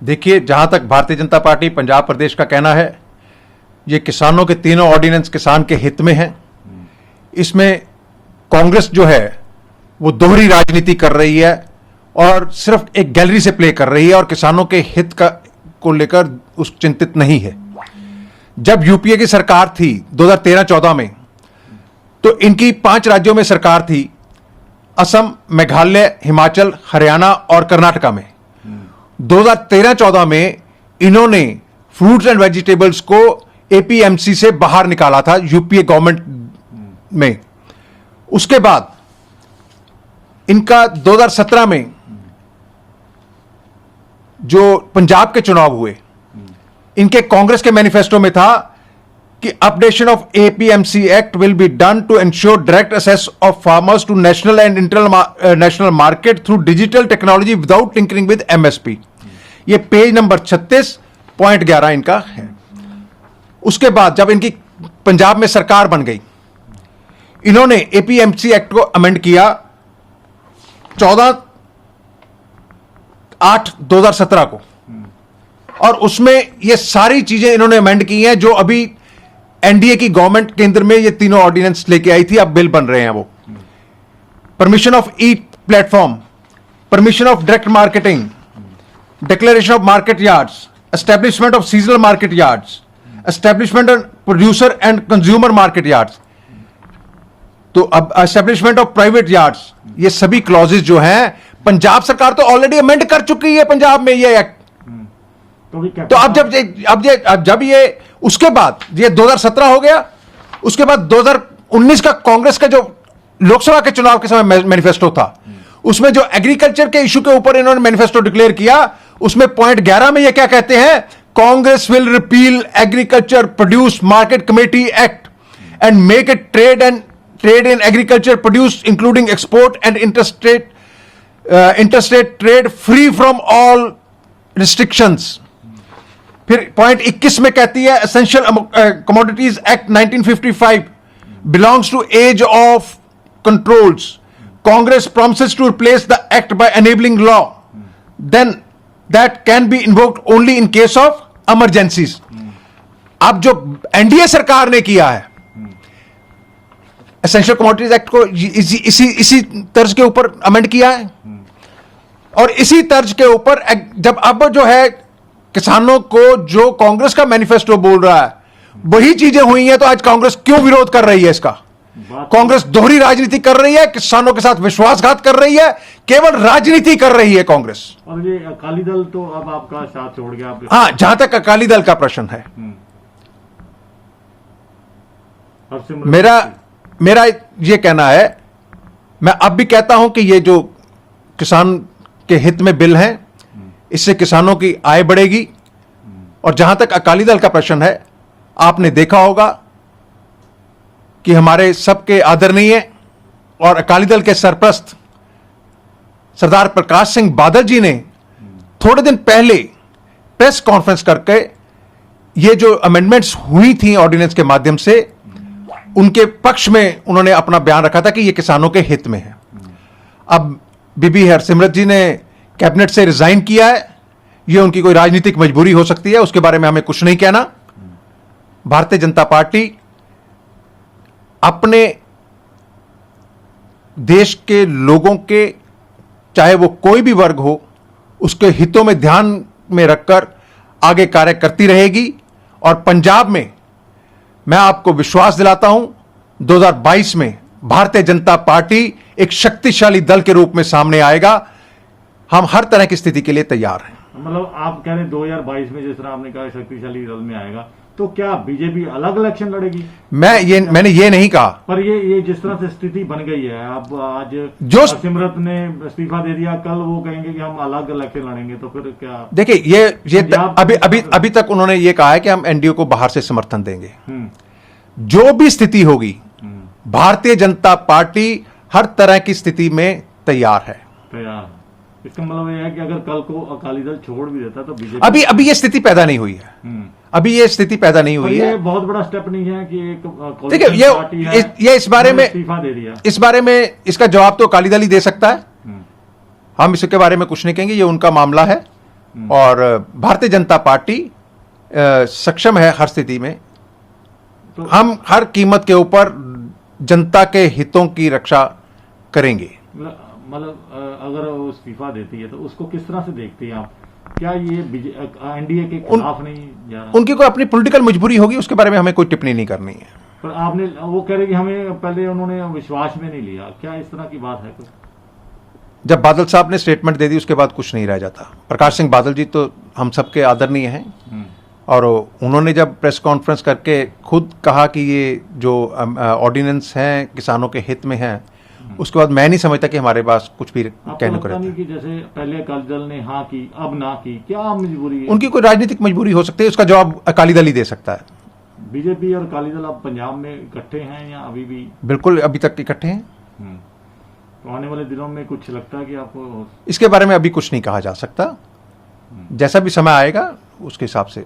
देखिए, जहां तक भारतीय जनता पार्टी पंजाब प्रदेश का कहना है, ये किसानों के तीनों ऑर्डिनेंस किसान के हित में हैं। इसमें कांग्रेस जो है वो दोहरी राजनीति कर रही है और सिर्फ एक गैलरी से प्ले कर रही है और किसानों के हित को लेकर उस चिंतित नहीं है। जब यूपीए की सरकार थी 2013-14 में, तो इनकी 5 राज्यों में सरकार थी, असम, मेघालय, हिमाचल, हरियाणा और कर्नाटका में। 2013-14 में इन्होंने फ्रूट्स एंड वेजिटेबल्स को एपीएमसी से बाहर निकाला था यूपीए गवर्नमेंट में। उसके बाद इनका 2017 में जो पंजाब के चुनाव हुए, इनके कांग्रेस के मैनिफेस्टो में था कि updation of APMC act will be done to ensure direct access of farmers to national and international market through digital technology without tinkering with MSP. ये पेज नंबर 36.11 इनका है। उसके बाद जब इनकी पंजाब में सरकार बन गई, इन्होंने एपीएमसी एक्ट को अमेंड किया 14/8/2017 को, और उसमें ये सारी चीजें इन्होंने अमेंड की हैं जो अभी एनडीए की गवर्नमेंट केंद्र में ये तीनों ऑर्डिनेंस लेके आई थी, अब बिल बन रहे हैं वो। Permission of E platform, permission of direct marketing, declaration of market yards, establishment of seasonal market yards, establishment of producer and consumer market yards, तो अब एस्टेब्लिशमेंट ऑफ प्राइवेट यार्ड्स, ये सभी क्लॉजेज जो हैं पंजाब सरकार तो ऑलरेडी अमेंड कर चुकी है पंजाब में ये एक्ट। तो अब जब ये उसके बाद ये 2017 हो गया, उसके बाद 2019 का कांग्रेस का जो लोकसभा के चुनाव के समय मैनिफेस्टो था, उसमें जो एग्रीकल्चर के इशू के ऊपर इन्होंने मैनिफेस्टो डिक्लेयर किया, उसमें पॉइंट 11 में ये क्या कहते हैं, Congress will repeal agriculture produce market committee act and make it trade in agriculture produce including export and interstate trade free from all restrictions. फिर पॉइंट 21 में कहती है essential commodities act 1955 belongs to age of controls. Congress promises to replace the act by enabling law then that can be invoked only in case of emergencies. अब जो NDA सरकार ने किया है, एसेंशियल कमोडिटीज एक्ट को इसी तर्ज के ऊपर अमेंड किया है, और इसी तर्ज के ऊपर जब अब जो है किसानों को जो कांग्रेस का मैनिफेस्टो बोल रहा है वही चीजें हुई हैं, तो आज कांग्रेस क्यों विरोध कर रही है इसका? कांग्रेस दोहरी राजनीति कर रही है, किसानों के साथ विश्वासघात कर रही है, केवल राजनीति कर रही है कांग्रेस। और ये अकाली दल तो अब आपका साथ छोड़ गया। हाँ, जहां तक अकाली दल का प्रश्न है, मेरा ये कहना है, मैं अब भी कहता हूं कि ये जो किसान के हित में बिल हैं, इससे किसानों की आय बढ़ेगी। और जहां तक अकाली दल का प्रश्न है, आपने देखा होगा कि हमारे सबके आदरणीय और अकाली दल के सरप्रस्त सरदार प्रकाश सिंह बादल जी ने थोड़े दिन पहले प्रेस कॉन्फ्रेंस करके ये जो अमेंडमेंट्स हुई थी ऑर्डिनेंस के माध्यम से, उनके पक्ष में उन्होंने अपना बयान रखा था कि ये किसानों के हित में है। अब बीबी हरसिमरत जी ने कैबिनेट से रिजाइन किया है, यह उनकी कोई राजनीतिक मजबूरी हो सकती है, उसके बारे में हमें कुछ नहीं कहना। भारतीय जनता पार्टी अपने देश के लोगों के, चाहे वो कोई भी वर्ग हो, उसके हितों में ध्यान में रखकर आगे कार्य करती रहेगी। और पंजाब में मैं आपको विश्वास दिलाता हूं, 2022 में भारतीय जनता पार्टी एक शक्तिशाली दल के रूप में सामने आएगा। हम हर तरह की स्थिति के लिए तैयार हैं। मतलब आप कह रहे हैं 2022 में जिस तरह आपने कहा शक्तिशाली दल में आएगा, तो क्या बीजेपी अलग इलेक्शन लड़ेगी? मैंने ये नहीं कहा, पर ये जिस तरह से स्थिति बन गई है, अब आज जो सिमरत ने इस्तीफा दे दिया, कल वो कहेंगे कि हम अलग इलेक्शन लड़ेंगे, तो फिर क्या? देखिए, ये अभी तक उन्होंने ये कहा है कि हम एनडीए को बाहर से समर्थन देंगे। जो भी स्थिति होगी, भारतीय जनता पार्टी हर तरह की स्थिति में तैयार है। इसका मतलब यह है कि अगर कल को अकाली दल छोड़ भी देता तो बीजेपी अभी ये स्थिति पैदा नहीं हुई है। अभी ये स्थिति पैदा नहीं हुई है। ये बहुत बड़ा स्टेप नहीं है कि एक देखिए, ये इस बारे में इस्तीफा दे दिया। इस बारे में इसका जवाब तो अकाली दल ही दे सकता है। हम इसके बारे में कुछ नहीं कहेंगे, ये उनका मामला है। और भारतीय जनता पार्टी सक्षम है हर स्थिति में। तो हम हर कीमत के ऊपर जनता के हितों की रक्षा करेंगे। मतलब अगर वो इस्तीफा देती है तो उसको किस तरह से देखती हैं आप? क्या ये एनडीए के खिलाफ नहीं जा रहा? उनकी कोई अपनी पॉलिटिकल मजबूरी होगी, उसके बारे में हमें कोई टिप्पणी नहीं करनी है। पर आपने वो कह रहे कि हमें पहले उन्होंने विश्वास में नहीं लिया, क्या इस तरह की बात है कुछ? जब बादल साहब ने स्टेटमेंट दे दी उसके बाद कुछ नहीं रह जाता। प्रकाश सिंह बादल जी तो हम सबके आदरणीय हैं, और उन्होंने जब प्रेस कॉन्फ्रेंस करके खुद कहा कि ये जो ऑर्डिनेंस हैं किसानों के हित में हैं, उसके बाद मैं नहीं समझता कि हमारे पास कुछ भी कहने को रहता नहीं कि जैसे पहले अकाली दल ने हाँ की अब ना की, क्या मजबूरी है? उनकी कोई राजनीतिक मजबूरी हो सकती है, उसका जवाब अकाली दल ही दे सकता है। बीजेपी और अकाली दल अब पंजाब में इकट्ठे हैं या अभी भी? बिल्कुल अभी तक इकट्ठे हैं। तो आने वाले दिनों में कुछ लगता है कि आपको? इसके बारे में अभी कुछ नहीं कहा जा सकता, जैसा भी समय आएगा उसके हिसाब से